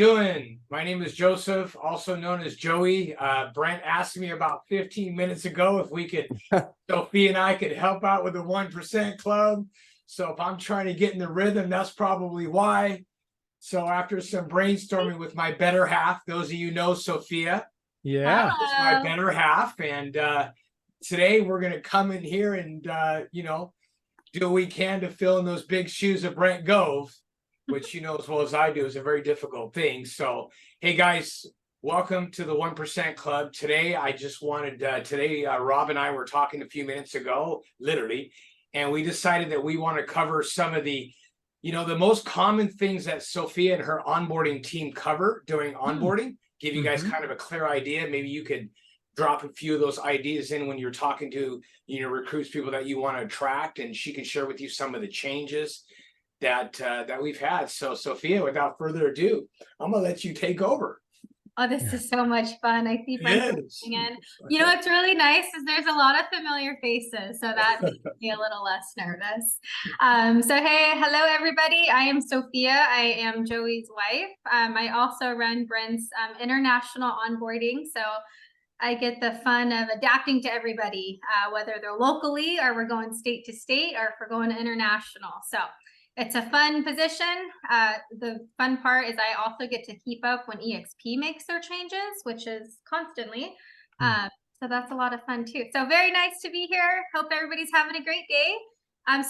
Doing? My name is Joseph, also known as Joey. Brent asked me about 15 minutes ago if we could, Sophia and I could help out with the 1% Club. So if I'm trying to get in the rhythm, that's probably why. So after some brainstorming with my better half, those of you know Sophia, Yeah. is my better half. And today we're going to come in here and, do what we can to fill in those big shoes of Brent Gove, which you know as well as I do is a very difficult thing. So, hey guys, welcome to the 1% Club. Today, I just wanted, Rob and I were talking a few minutes ago, literally, and we decided that we want to cover some of the, the most common things that Sophia and her onboarding team cover during onboarding, give you guys kind of a clear idea. Maybe you could drop a few of those ideas in when you're talking to, recruits, people that you want to attract, and she can share with you some of the changes that we've had. So Sophia, without further ado, I'm gonna let you take over. Oh, this is so much fun. I see friends coming in. You know what's really nice is there's a lot of familiar faces, so that makes me a little less nervous. So hey, hello everybody. I am Sophia. I am Joey's wife. I also run Brent's international onboarding, so I get the fun of adapting to everybody, whether they're locally or we're going state to state or if we're going international. So it's a fun position. The fun part is I also get to keep up when EXP makes their changes, which is constantly. So that's a lot of fun too. So very nice to be here. Hope everybody's having a great day.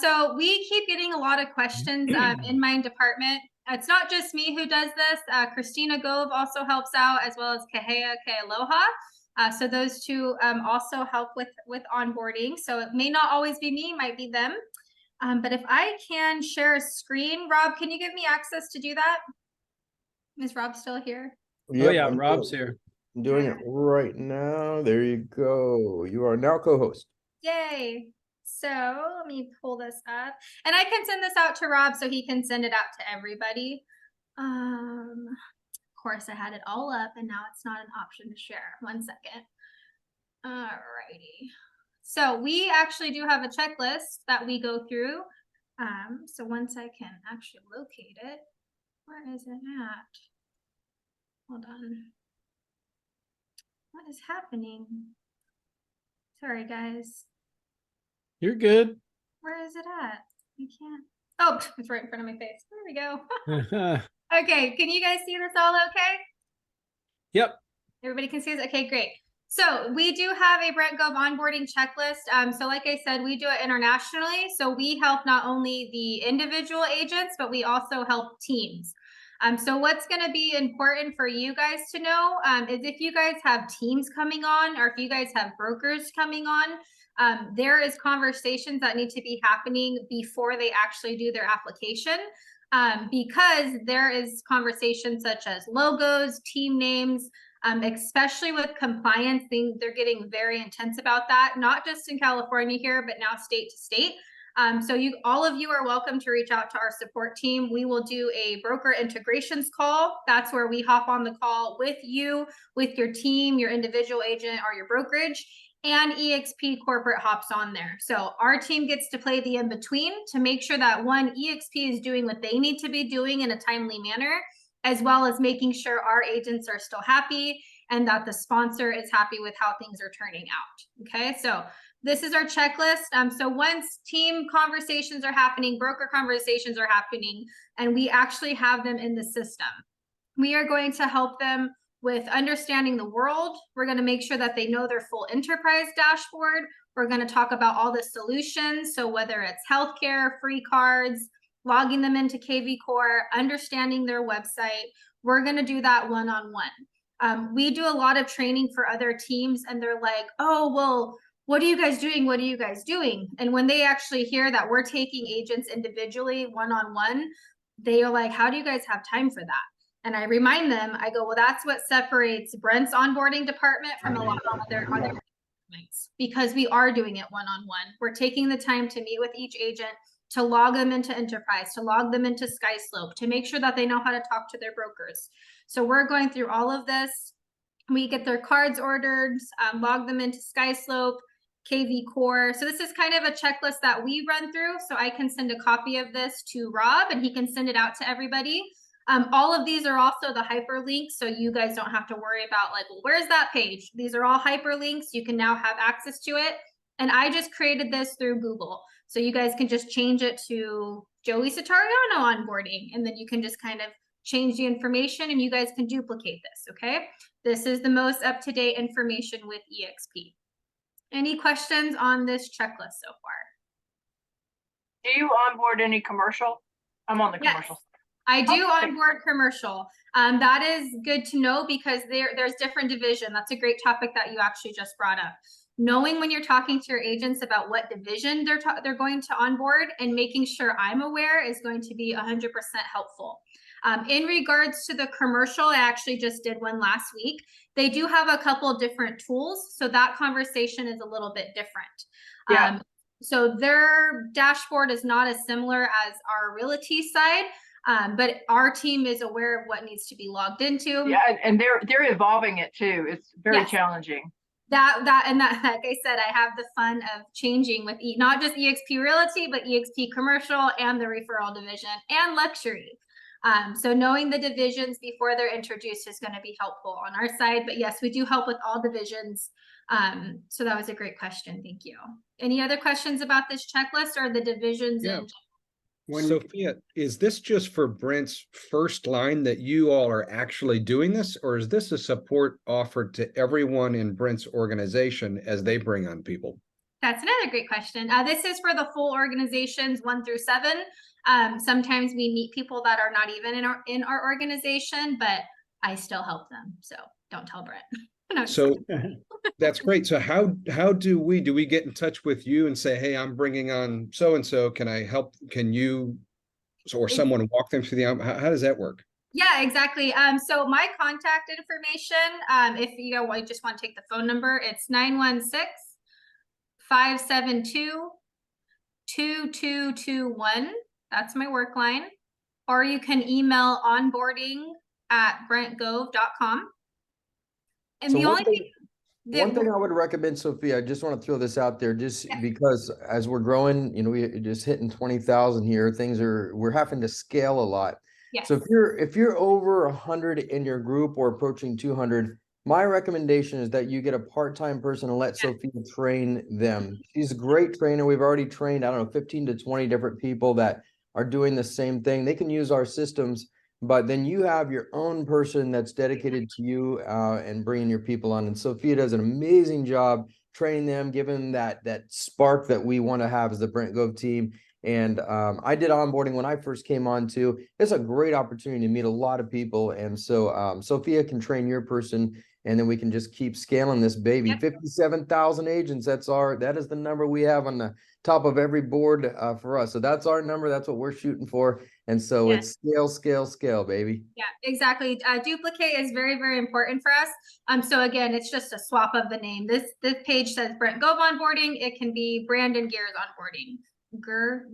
So we keep getting a lot of questions in my department. It's not just me who does this. Christina Gove also helps out, as well as Kahea Kealoha. So those two also help with onboarding. So it may not always be me, might be them. But if I can share a screen, Rob, can you give me access to do that? Is Rob still here? Yep, oh yeah, Rob's here. I'm doing it right now. There you go. You are now co-host. Yay. So let me pull this up. And I can send this out to Rob so he can send it out to everybody. Of course, I had it all up and now it's not an option to share. 1 second. All righty. So we actually do have a checklist that we go through. So once I can actually locate it, where is it at? Hold on. What is happening? Sorry, guys. You're good. Where is it at? I can't. Oh, it's right in front of my face. There we go. Okay, can you guys see this all okay? Yep. Everybody can see this? Okay, great. So we do have a Brent Gove onboarding checklist. So like I said, we do it internationally. So we help not only the individual agents, but we also help teams. So what's going to be important for you guys to know is if you guys have teams coming on, or if you guys have brokers coming on, there is conversations that need to be happening before they actually do their application. Because there is conversations such as logos, team names, especially with compliance, they're getting very intense about that, not just in California here, but now state to state. So all of you are welcome to reach out to our support team. We will do a broker integrations call. That's where we hop on the call with you, with your team, your individual agent, or your brokerage, and EXP corporate hops on there. So our team gets to play the in-between to make sure that EXP is doing what they need to be doing in a timely manner, as well as making sure our agents are still happy and that the sponsor is happy with how things are turning out. Okay, so this is our checklist. So once team conversations are happening, broker conversations are happening, and we actually have them in the system, we are going to help them with understanding the world. We're going to make sure that they know their full enterprise dashboard. We're going to talk about all the solutions. So whether it's healthcare, free cards, logging them into KV Core, understanding their website, we're going to do that one-on-one. We do a lot of training for other teams, and they're like, oh, well, what are you guys doing? What are you guys doing? And when they actually hear that we're taking agents individually one-on-one, they are like, how do you guys have time for that? And I remind them, I go, well, that's what separates Brent's onboarding department from a lot of other departments, because we are doing it one-on-one. We're taking the time to meet with each agent, to log them into Enterprise, to log them into SkySlope, to make sure that they know how to talk to their brokers. So we're going through all of this. We get their cards ordered, log them into SkySlope, KV Core. So this is kind of a checklist that we run through. So I can send a copy of this to Rob and he can send it out to everybody. All of these are also the hyperlinks, so you guys don't have to worry about like, well, where's that page? These are all hyperlinks. You can now have access to it. And I just created this through Google. So you guys can just change it to Joey Satariano onboarding, and then you can just kind of change the information and you guys can duplicate this, okay? This is the most up-to-date information with EXP. Any questions on this checklist so far? Do you onboard any commercial? I'm on the Yes. commercial. I do Okay. onboard commercial. That is good to know because there's different division. That's a great topic that you actually just brought up. Knowing when you're talking to your agents about what division they're going to onboard and making sure I'm aware is going to be 100% helpful. In regards to the commercial, I actually just did one last week. They do have a couple different tools, so that conversation is a little bit different. Yeah. So their dashboard is not as similar as our realty side. But our team is aware of what needs to be logged into. Yeah, and they're evolving it too. It's very Yes. challenging. That, like I said, I have the fun of changing with not just EXP Realty, but EXP Commercial and the referral division and luxury. So knowing the divisions before they're introduced is going to be helpful on our side. But yes, we do help with all divisions. So that was a great question. Thank you. Any other questions about this checklist or the divisions? Yeah. And Sophia, is this just for Brent's first line that you all are actually doing this, or is this a support offered to everyone in Brent's organization as they bring on people? That's another great question. This is for the full organizations 1 through 7. Sometimes we meet people that are not even in our organization, but I still help them. So don't tell Brent. No, So that's great. So how do we get in touch with you and say, hey, I'm bringing on so-and-so, can I help? Can you, or someone walk them through how does that work? Yeah, exactly. So my contact information, if you just want to take the phone number, it's 916-572-2221. That's my work line. Or you can email onboarding@brentgove.com. And So the only thing one thing I would recommend, Sophia, I just want to throw this out there, just because as we're growing, we're just hitting 20,000 here. We're having to scale a lot. Yes. So if you're over 100 in your group or approaching 200, my recommendation is that you get a part-time person and let Sophia train them. She's a great trainer. We've already trained, I don't know, 15 to 20 different people that are doing the same thing. They can use our systems, but then you have your own person that's dedicated to you and bringing your people on. And Sophia does an amazing job training them, giving that spark that we want to have as the Brent Gove team. And I did onboarding when I first came on too. It's a great opportunity to meet a lot of people. And so Sophia can train your person, and then we can just keep scaling this baby. Yep. 57,000 agents. That is the number we have on the top of every board for us. So that's our number. That's what we're shooting for. And so Yes. it's scale, baby. Yeah, exactly. Duplicate is very, very important for us. So again, it's just a swap of the name. This page says Brent Gove onboarding. It can be Brandon Gears onboarding. Gear,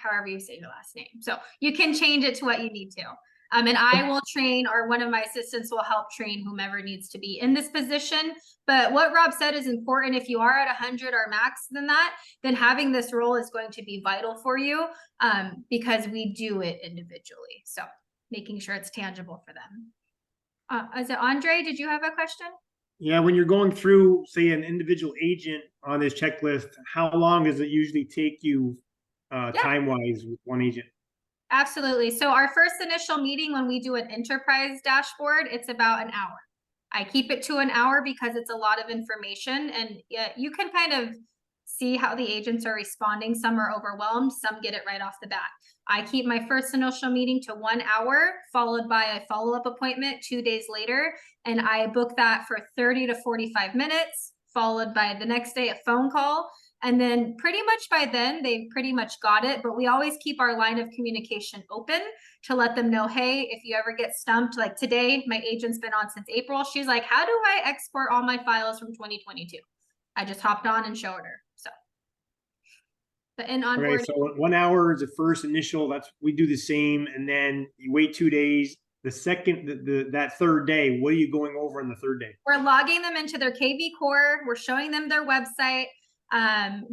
however you say your last name. So you can change it to what you need to. And I will train, or one of my assistants will help train whomever needs to be in this position. But what Rob said is important. If you are at 100 or max than that, then having this role is going to be vital for you because we do it individually. So making sure it's tangible for them. Is it Andre? Did you have a question? Yeah, when you're going through, say, an individual agent on this checklist, how long does it usually take you time-wise with one agent? Absolutely. So our first initial meeting when we do an enterprise dashboard, it's about an hour. I keep it to an hour because it's a lot of information, and you can kind of see how the agents are responding. Some are overwhelmed, some get it right off the bat. I keep my first initial meeting to 1 hour, followed by a follow-up appointment 2 days later. And I book that for 30 to 45 minutes, followed by the next day a phone call. And then pretty much by then, they've pretty much got it. But we always keep our line of communication open to let them know, hey, if you ever get stumped, like today, my agent's been on since April. She's like, how do I export all my files from 2022? I just hopped on and showed her. So, but in onboarding. Okay, so 1 hour is the first initial. We do the same, and then you wait 2 days. The second, that third day, what are you going over on the third day? We're logging them into their KV core. We're showing them their website.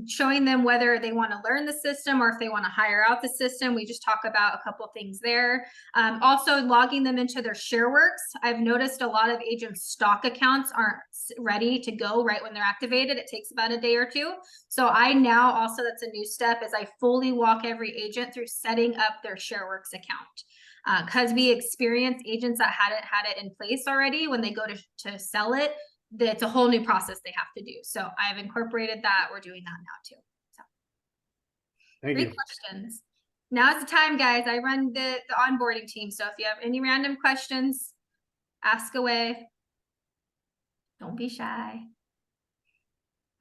showing them whether they want to learn the system or if they want to hire out the system. We just talk about a couple things there. Also logging them into their ShareWorks. I've noticed a lot of agents' stock accounts aren't ready to go right when they're activated. It takes about a day or two. So I now also, that's a new step, is I fully walk every agent through setting up their ShareWorks account. Because we experience agents that had it in place already. When they go to sell it, it's a whole new process they have to do. So I've incorporated that. We're doing that now too. So Thank great you. questions. Now's the time, guys. I run the onboarding team. So if you have any random questions, ask away. Don't be shy.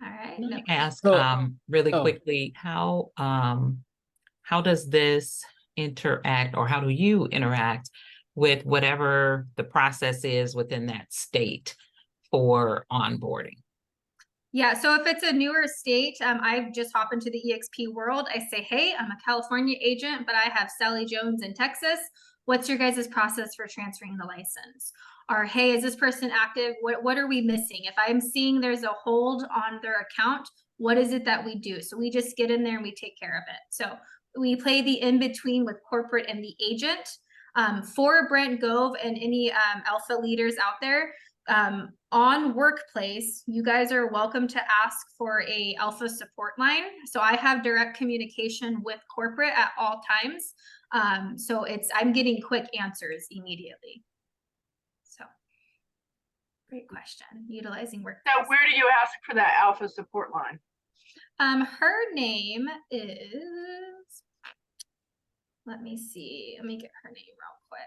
All right. Can No. I ask So- really oh. quickly, how does this interact, or how do you interact with whatever the process is within that state for onboarding? Yeah, so if it's a newer state, I just hop into the EXP world. I say, hey, I'm a California agent, but I have Sally Jones in Texas. What's your guys' process for transferring the license? Or, hey, is this person active? What are we missing? If I'm seeing there's a hold on their account, what is it that we do? So we just get in there and we take care of it. So we play the in-between with corporate and the agent. For Brent Gove and any alpha leaders out there, on Workplace, you guys are welcome to ask for a alpha support line. So I have direct communication with corporate at all times. So I'm getting quick answers immediately. So great question. Utilizing Workplace. So where do you ask for that alpha support line? Her name is, let me see. Let me get her name real quick.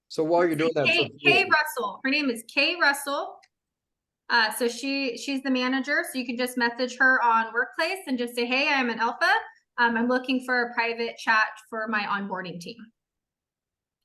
So while you're doing that, Kay Russell. Her name is Kay Russell. So she's the manager. So you can just message her on Workplace and just say, hey, I'm an alpha. I'm looking for a private chat for my onboarding team.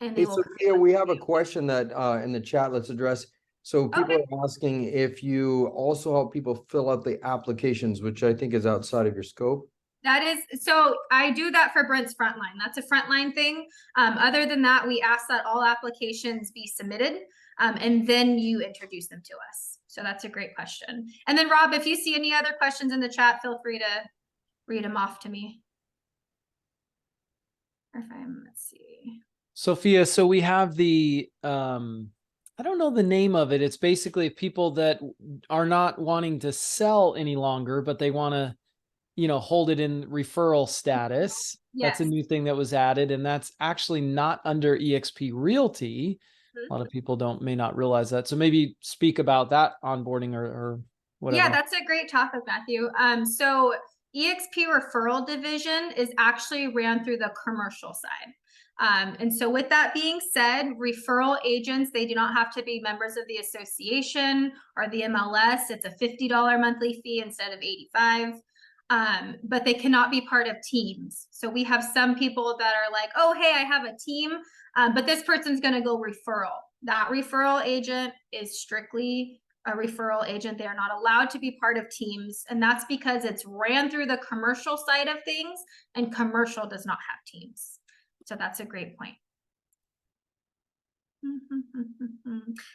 And they Hey, will. Sophia, we have a question that in the chat, let's address. So people Okay. are asking if you also help people fill out the applications, which I think is outside of your scope. That is, so I do that for Brent's frontline. That's a frontline thing. Other than that, we ask that all applications be submitted, and then you introduce them to us. So that's a great question. And then Rob, if you see any other questions in the chat, feel free to read them off to me. Or if let's see. Sophia, so we have the, I don't know the name of it. It's basically people that are not wanting to sell any longer, but they want to, hold it in referral status. That's a Yes. new thing that was added, and that's actually not under EXP Realty. A lot of people may not realize that. So maybe speak about that onboarding or whatever. Yeah, that's a great topic, Matthew. So EXP referral division is actually ran through the commercial side. And so with that being said, referral agents, they do not have to be members of the association or the MLS. It's a $50 monthly fee instead of $85. But they cannot be part of teams. So we have some people that are like, oh, hey, I have a team, but this person's going to go referral. That referral agent is strictly a referral agent. They are not allowed to be part of teams. And that's because it's ran through the commercial side of things, and commercial does not have teams. So that's a great point.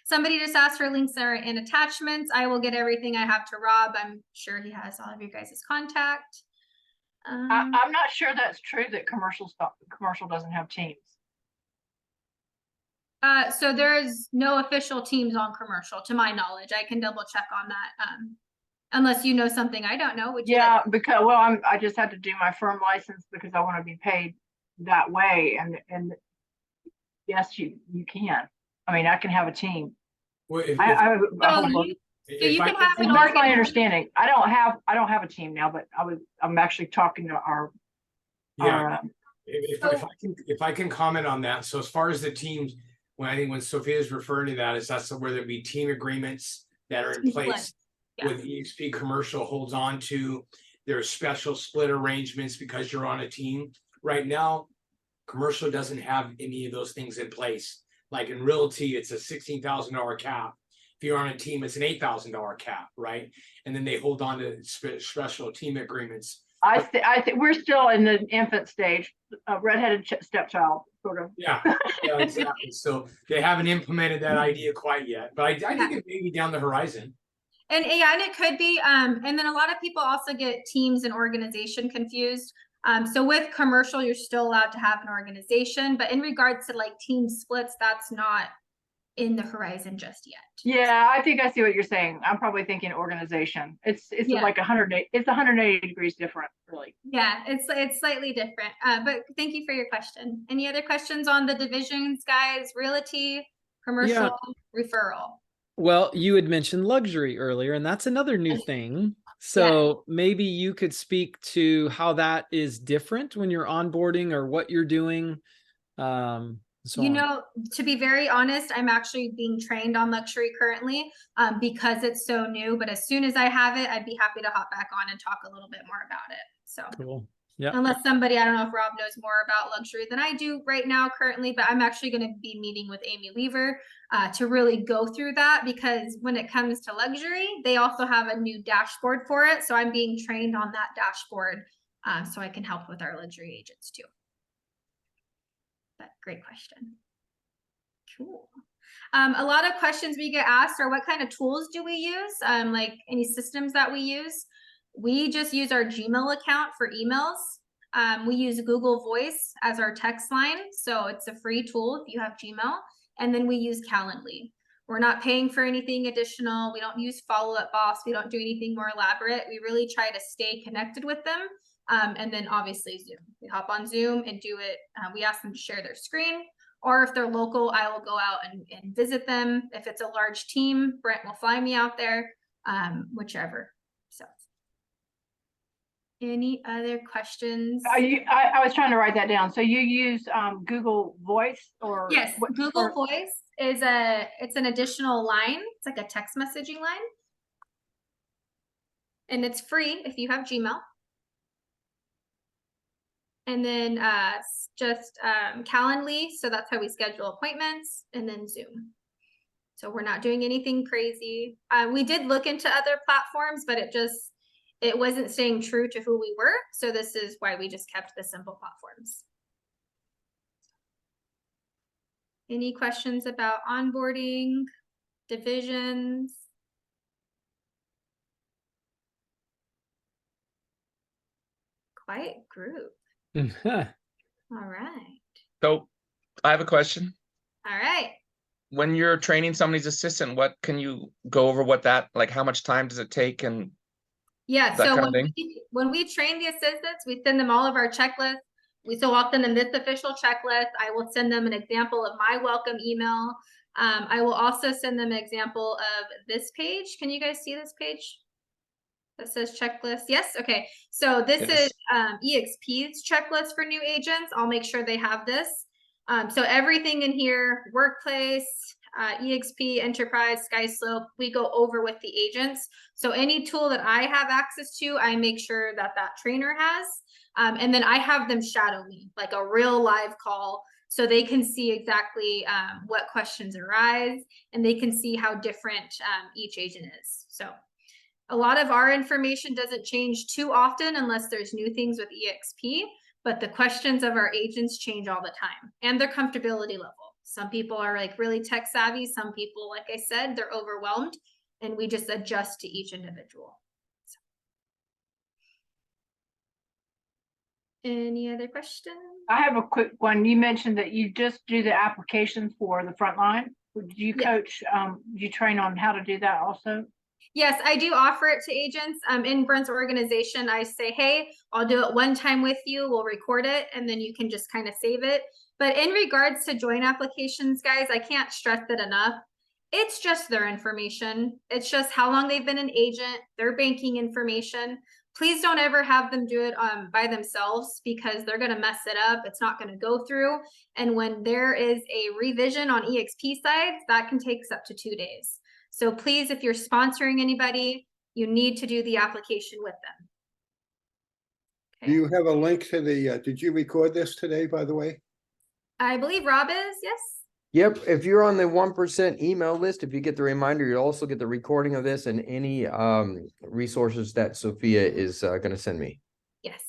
Somebody just asked for links are in attachments. I will get everything I have to Rob. I'm sure he has all of you guys' contact. I'm not sure that's true that commercial doesn't have teams. So there's no official teams on commercial, to my knowledge. I can double check on that. Unless you know something I don't know. Yeah, because I just had to do my firm license because I want to be paid that way, and yes, you can. I mean, I can have a team. Well, That's my understanding. I don't have a team now, but I'm actually talking to our. If I can comment on that. So as far as the teams, when Sophia is referring to that, that's where there be team agreements that are in place. With EXP commercial holds on to. There's special split arrangements because you're on a team. Right now, commercial doesn't have any of those things in place. Like in realty, it's a $16,000 cap. If you're on a team, it's an $8,000 cap, right? And then they hold on to special team agreements. I think we're still in the infant stage, redheaded stepchild, sort of. Yeah, exactly. So they haven't implemented that idea quite yet, but I think it may be down the horizon. And yeah, and it could be, and then a lot of people also get teams and organization confused. So with commercial, you're still allowed to have an organization, but in regards to like team splits, that's not in the horizon just yet. Yeah, I think I see what you're saying. I'm probably thinking organization. It's Yeah. like 180, it's 180 degrees different, really. Yeah, it's slightly different. But thank you for your question. Any other questions on the divisions, guys? Realty, commercial, referral. Well, you had mentioned luxury earlier, and that's another new thing. So maybe you could speak to how that is different when you're onboarding or what you're doing. So You on. know, to be very honest, I'm actually being trained on luxury currently because it's so new. But as soon as I have it, I'd be happy to hop back on and talk a little bit more about it. So Cool. Yeah. unless somebody, I don't know if Rob knows more about luxury than I do right now currently, but I'm actually going to be meeting with Amy Weaver to really go through that, because when it comes to luxury, they also have a new dashboard for it. So I'm being trained on that dashboard so I can help with our luxury agents too. But great question. Cool. A lot of questions we get asked are what kind of tools do we use? Like any systems that we use. We just use our Gmail account for emails. We use Google Voice as our text line. So it's a free tool if you have Gmail. And then we use Calendly. We're not paying for anything additional. We don't use Follow-Up Boss. We don't do anything more elaborate. We really try to stay connected with them. And then obviously Zoom. We hop on Zoom and do it. We ask them to share their screen. Or if they're local, I will go out and visit them. If it's a large team, Brent will fly me out there, whichever. So any other questions? I was trying to write that down. So you use Google Voice or? Yes, Google Voice is it's an additional line. It's like a text messaging line. And it's free if you have Gmail. And then just Calendly, so that's how we schedule appointments, and then Zoom. So we're not doing anything crazy. We did look into other platforms, but it wasn't staying true to who we were. So this is why we just kept the simple platforms. Any questions about onboarding, divisions? Quiet group. All right. So I have a question. All right. When you're training somebody's assistant, what can you go over what that, like how much time does it take and yeah, that so kind of thing? when we train the assistants, we send them all of our checklists. So I'll send them this official checklist. I will send them an example of my welcome email. I will also send them an example of this page. Can you guys see this page? That says checklist. Yes. Okay. So this is EXP's checklist for new agents. I'll make sure they have this. So everything in here, workplace, EXP, enterprise, SkySlope, we go over with the agents. So any tool that I have access to, I make sure that that trainer has. And then I have them shadow me, like a real live call, so they can see exactly what questions arise, and they can see how different each agent is. So a lot of our information doesn't change too often unless there's new things with EXP, but the questions of our agents change all the time, and their comfortability level. Some people are like really tech savvy. Some people, like I said, they're overwhelmed, and we just adjust to each individual. So. Any other questions? I have a quick one. You mentioned that you just do the applications for the front line. Would you coach, you train on how to do that also? Yes, I do offer it to agents. In Brent's organization, I say, hey, I'll do it one time with you. We'll record it, and then you can just kind of save it. But in regards to join applications, guys, I can't stress it enough. It's just their information. It's just how long they've been an agent, their banking information. Please don't ever have them do it by themselves, because they're going to mess it up. It's not going to go through. And when there is a revision on EXP sides, that can take up to 2 days. So please, if you're sponsoring anybody, you need to do the application with them. Okay. Do you have a link to the, did you record this today, by the way? I believe Rob is, yes. Yep. If you're on the 1% email list, if you get the reminder, you'll also get the recording of this and any resources that Sophia is going to send me. Yes.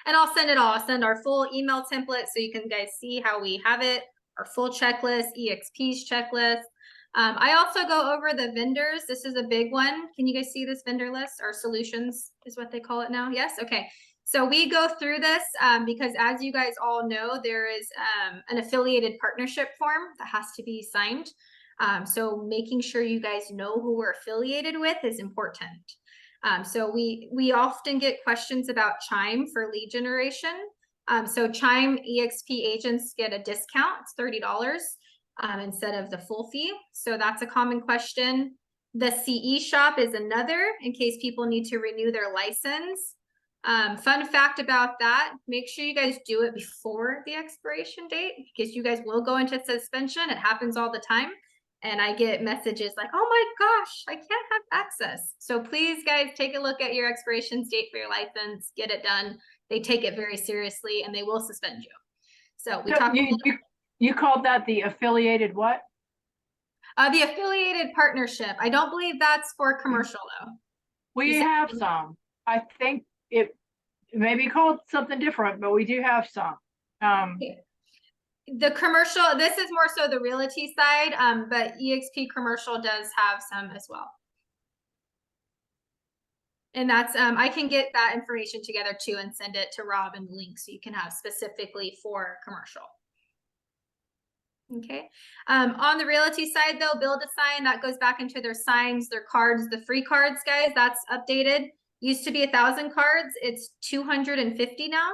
And I'll send it all. I'll send our full email template so you can guys see how we have it, our full checklist, EXP's checklist. I also go over the vendors. This is a big one. Can you guys see this vendor list? Or solutions is what they call it now. Yes. Okay. So we go through this because as you guys all know, there is an affiliated partnership form that has to be signed. So making sure you guys know who we're affiliated with is important. So we often get questions about Chime for lead generation. So Chime EXP agents get a discount. It's $30 instead of the full fee. So that's a common question. The CE shop is another in case people need to renew their license. Fun fact about that, make sure you guys do it before the expiration date because you guys will go into suspension. It happens all the time. And I get messages like, oh my gosh, I can't have access. So please guys, take a look at your expiration date for your license, get it done. They take it very seriously and they will suspend you. So we talked. You called that the affiliated what? The affiliated partnership. I don't believe that's for commercial though. We have some. I think it may be called something different, but we do have some. The commercial, this is more so the realty side, but EXP commercial does have some as well. And that's, I can get that information together too and send it to Rob and the link so you can have specifically for commercial. Okay. On the realty side though, build a sign that goes back into their signs, their cards, the free cards, guys, that's updated. Used to be 1,000 cards. It's 250 now.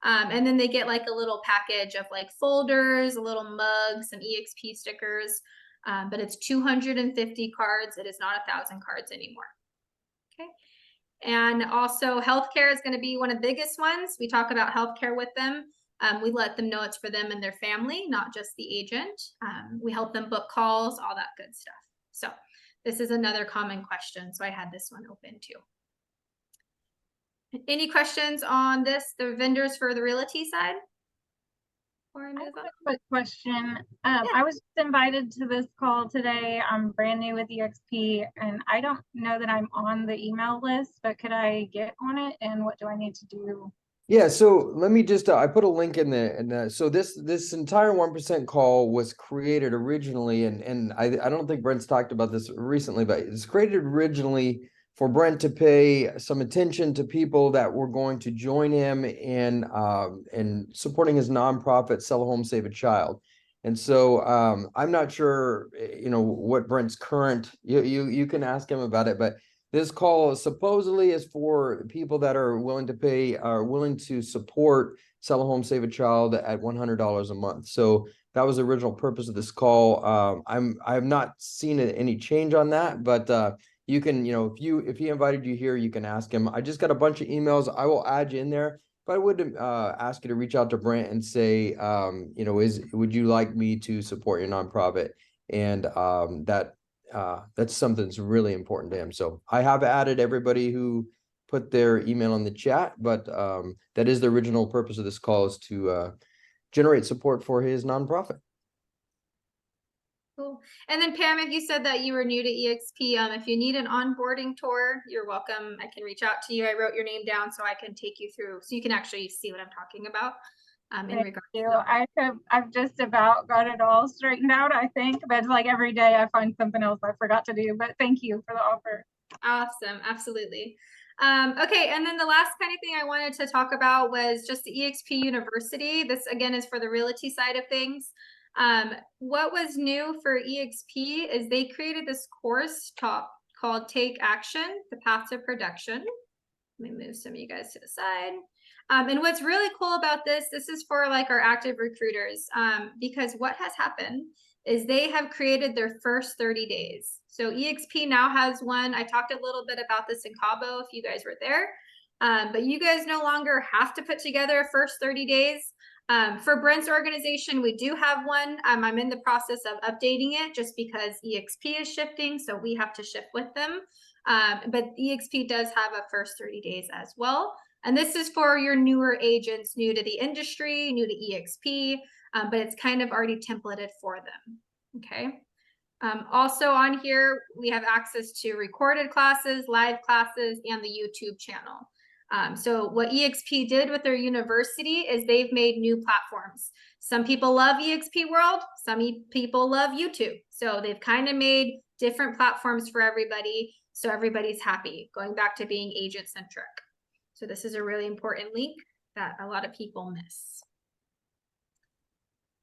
And then they get like a little package of like folders, a little mug, some EXP stickers, but it's 250 cards. It is not 1,000 cards anymore. Okay. And also healthcare is going to be one of the biggest ones. We talk about healthcare with them. We let them know it's for them and their family, not just the agent. We help them book calls, all that good stuff. So this is another common question. So I had this one open too. Any questions on this, the vendors for the realty side? Or I have a quick question. I was invited to this call today. I'm brand new with EXP and I don't know that I'm on the email list, but could I get on it and what do I need to do? Yeah, so let me just, I put a link in there. And so this entire 1% call was created originally, and I don't think Brent's talked about this recently, but it's created originally for Brent to pay some attention to people that were going to join him in supporting his nonprofit, Sell a Home, Save a Child. And so I'm not sure, what Brent's current, you can ask him about it, but this call supposedly is for people that are willing to pay, are willing to support Sell a Home, Save a Child at $100 a month. So that was the original purpose of this call. I have not seen any change on that, but you can, if he invited you here, you can ask him. I just got a bunch of emails. I will add you in there, but I would ask you to reach out to Brent and say, would you like me to support your nonprofit? And that's something that's really important to him. So I have added everybody who put their email in the chat, but that is the original purpose of this call, is to generate support for his nonprofit. Cool. And then Pam, if you said that you were new to EXP, if you need an onboarding tour, you're welcome. I can reach out to you. I wrote your name down so I can take you through, so you can actually see what I'm talking about. In regards to I've just about got it all straightened out, I think, but it's like every day I find something else I forgot to do, but thank you for the offer. Awesome. Absolutely. Okay. And then the last kind of thing I wanted to talk about was just the EXP University. This again is for the realty side of things. What was new for EXP is they created this course called Take Action, the Path to Production. Let me move some of you guys to the side. And what's really cool about this is for like our active recruiters, because what has happened is they have created their first 30 days. So EXP now has one. I talked a little bit about this in Cabo if you guys were there, but you guys no longer have to put together a first 30 days. For Brent's organization, we do have one. I'm in the process of updating it just because EXP is shifting, so we have to shift with them. But EXP does have a first 30 days as well. And this is for your newer agents, new to the industry, new to EXP, but it's kind of already templated for them. Okay. Also on here, we have access to recorded classes, live classes, and the YouTube channel. So what EXP did with their university is they've made new platforms. Some people love EXP World, some people love YouTube. So they've kind of made different platforms for everybody, so everybody's happy, going back to being agent centric. So this is a really important link that a lot of people miss.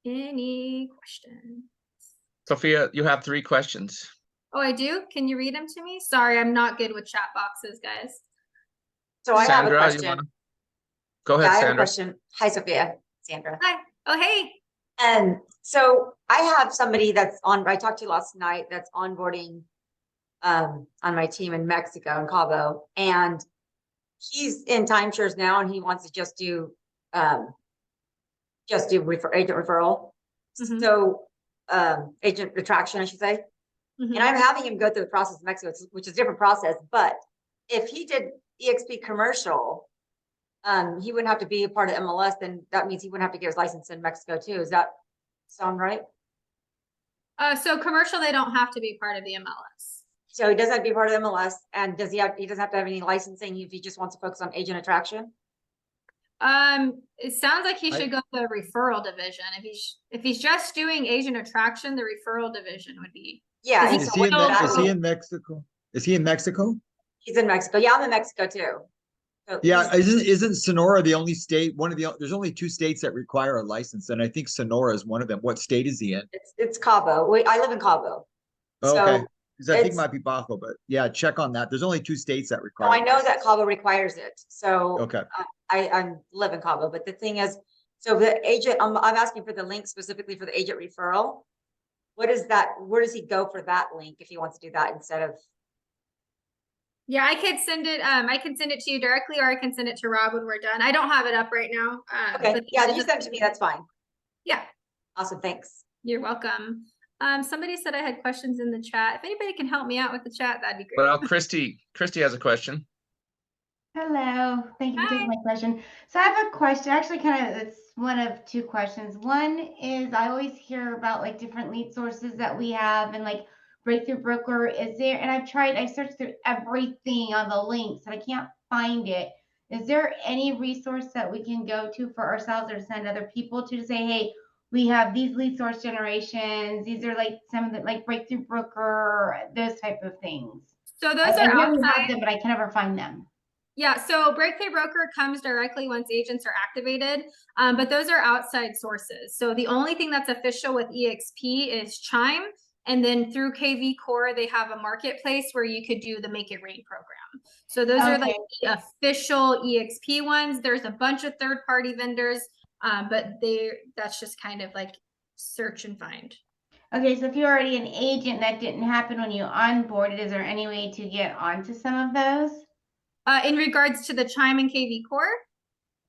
Any questions? Sophia, you have 3 questions. Oh, I do? Can you read them to me? Sorry, I'm not good with chat boxes, guys. So I have a Sandra, you question. wanna- Go ahead, Yeah, I have a Sandra. question. Hi, Sophia. Sandra. Hi. Oh, hey. And so I have somebody that's on, I talked to last night, that's onboarding on my team in Mexico, in Cabo, and he's in timeshares now and he wants to just do agent referral. Mhm. So agent attraction, I should say. Mhm. And I'm having him go through the process in Mexico, which is a different process, but if he did EXP commercial, he wouldn't have to be a part of MLS, then that means he wouldn't have to get his license in Mexico too. Does that sound right? So commercial, they don't have to be part of the MLS. So he doesn't have to be part of MLS, and he doesn't have to have any licensing if he just wants to focus on agent attraction? It sounds like he should go to the referral division. If he's just doing agent attraction, the referral division would be. Yeah. Is and he so is he in Mexico? Is he in Mexico? He's in Mexico. Yeah, I'm in Mexico too. So Yeah, isn't Sonora the only state, there's only 2 states that require a license, and I think Sonora is one of them. What state is he in? it's Cabo. I live in Cabo. Okay, So because I think it it's- might be Bajo, but yeah, check on that. There's only 2 states that no, require. I know this. that Cabo requires it. So Okay. I live in Cabo, but the thing is, so the agent, I'm asking for the link specifically for the agent referral. What is that? Where does he go for that link if he wants to do that instead of? Yeah, I could send it. I can send it to you directly, or I can send it to Rob when we're done. I don't have it up right now. Okay, but yeah, you send it to me. That's fine. Yeah. Awesome, thanks. You're welcome. Somebody said I had questions in the chat. If anybody can help me out with the chat, that'd be great. Well, Christy has a question. Hello, thank you for taking my question. So I have a question, actually it's one of 2 questions. One is I always hear about like different lead sources that we have and like Breakthrough Broker is there, and I searched through everything on the links and I can't find it. Is there any resource that we can go to for ourselves or send other people to say, hey, we have these lead source generations, these are like some of the like Breakthrough Broker, those type of things? So those I are know we outside. have them, but I can never find them. Yeah, so Breakthrough Broker comes directly once agents are activated, but those are outside sources. So the only thing that's official with EXP is Chime, and then through KV Core, they have a marketplace where you could do the Make It Rain program. So those are like the official EXP ones. There's a bunch of third-party vendors, but that's just kind of like search and find. Okay, so if you're already an agent, that didn't happen when you onboarded, is there any way to get onto some of those? In regards to the Chime and KV Core?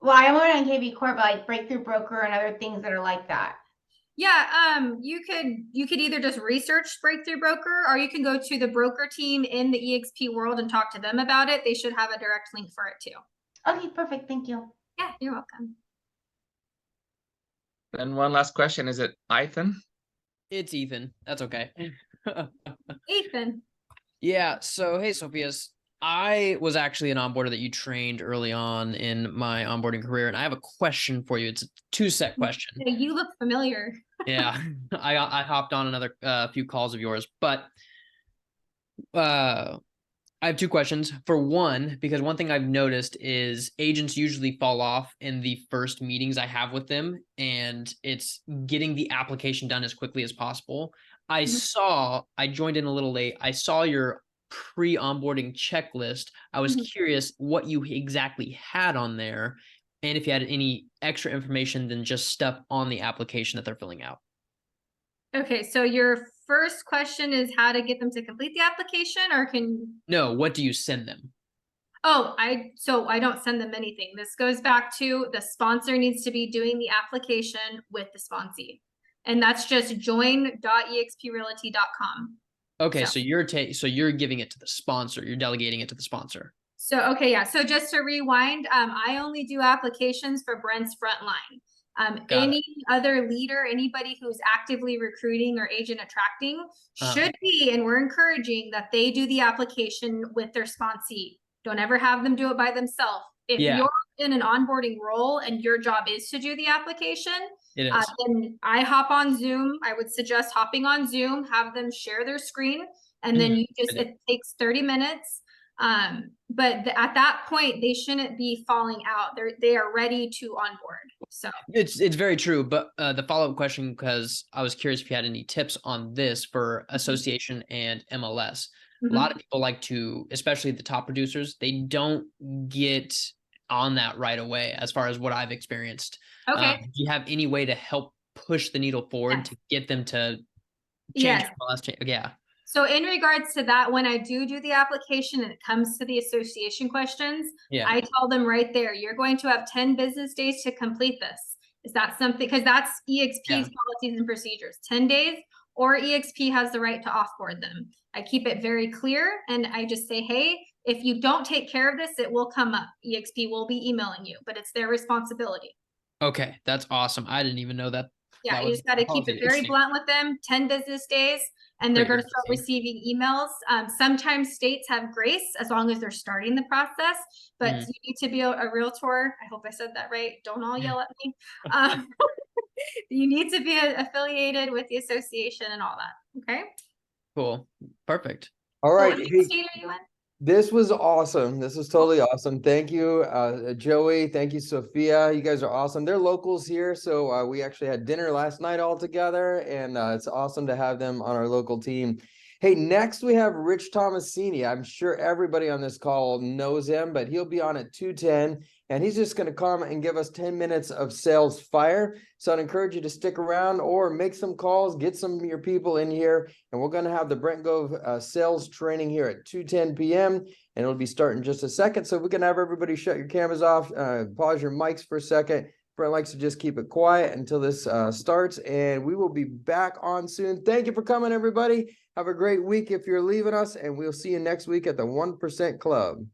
Well, I am on KV Core, but like Breakthrough Broker and other things that are like that. Yeah, you could either just research Breakthrough Broker, or you can go to the broker team in the EXP world and talk to them about it. They should have a direct link for it too. Okay, perfect. Thank you. Yeah, you're welcome. Then one last question. Is it Ethan? It's Ethan. That's okay. Ethan. Yeah. So, hey, Sophia's. I was actually an onboarder that you trained early on in my onboarding career, and I have a question for you. It's a 2-set question. Yeah, you look familiar. Yeah, I hopped on another few calls of yours, but I have 2 questions. For one, because one thing I've noticed is agents usually fall off in the first meetings I have with them, and it's getting the application done as quickly as possible. I joined in a little late. I saw your pre-onboarding checklist. I was curious what you exactly had on there, and if you had any extra information than just stuff on the application that they're filling out. Okay, so your first question is how to get them to complete the application, or No, what do you send them? Oh, I don't send them anything. This goes back to the sponsor needs to be doing the application with the sponsee. And that's just join.exprealty.com. Okay, so you're giving it to the sponsor. You're delegating it to the sponsor. So, okay, yeah. So just to rewind, I only do applications for Brent's frontline. Any other leader, anybody who's actively recruiting or agent attracting should be, and we're encouraging that they do the application with their sponsee. Don't ever have them do it by themselves. If you're in an onboarding role and your job is to do the application, It is. Then I hop on Zoom. I would suggest hopping on Zoom, have them share their screen, and then you just, it takes 30 minutes. But at that point, they shouldn't be falling out. They are ready to onboard. So It's very true. But the follow-up question, because I was curious if you had any tips on this for association and MLS. A lot of people like to, especially the top producers, they don't get on that right away, as far as what I've experienced. Okay. Do you have any way to help push the needle forward to get them to change MLS? Yeah. So in regards to that, when I do the application and it comes to the association questions, I tell them right there, you're going to have 10 business days to complete this. Is that something, because that's EXP's policies and procedures, 10 days, or EXP has the right to offboard them. I keep it very clear, and I just say, hey, if you don't take care of this, it will come up. EXP will be emailing you, but it's their responsibility. Okay, that's awesome. I didn't even know that. Yeah, you just got to keep it very blunt with them, 10 business days, and they're going to start receiving emails. Sometimes states have grace as long as they're starting the process, but you need to be a realtor. I hope I said that right. Don't all yell at me. You need to be affiliated with the association and all that. Okay. Cool. Perfect. All right. What state are you in? This was awesome. This was totally awesome. Thank you, Joey. Thank you, Sophia. You guys are awesome. They're locals here. So we actually had dinner last night all together, and it's awesome to have them on our local team. Hey, next we have Rich Tomasini. I'm sure everybody on this call knows him, but he'll be on at 2:10, and he's just going to come and give us 10 minutes of sales fire. So I'd encourage you to stick around or make some calls, get some of your people in here, and we're going to have the Brent Gove sales training here at 2:10 p.m., and it'll be starting in just a second. So we can have everybody shut your cameras off, pause your mics for a second. Brent likes to just keep it quiet until this starts, and we will be back on soon. Thank you for coming, everybody. Have a great week if you're leaving us, and we'll see you next week at the 1% Club.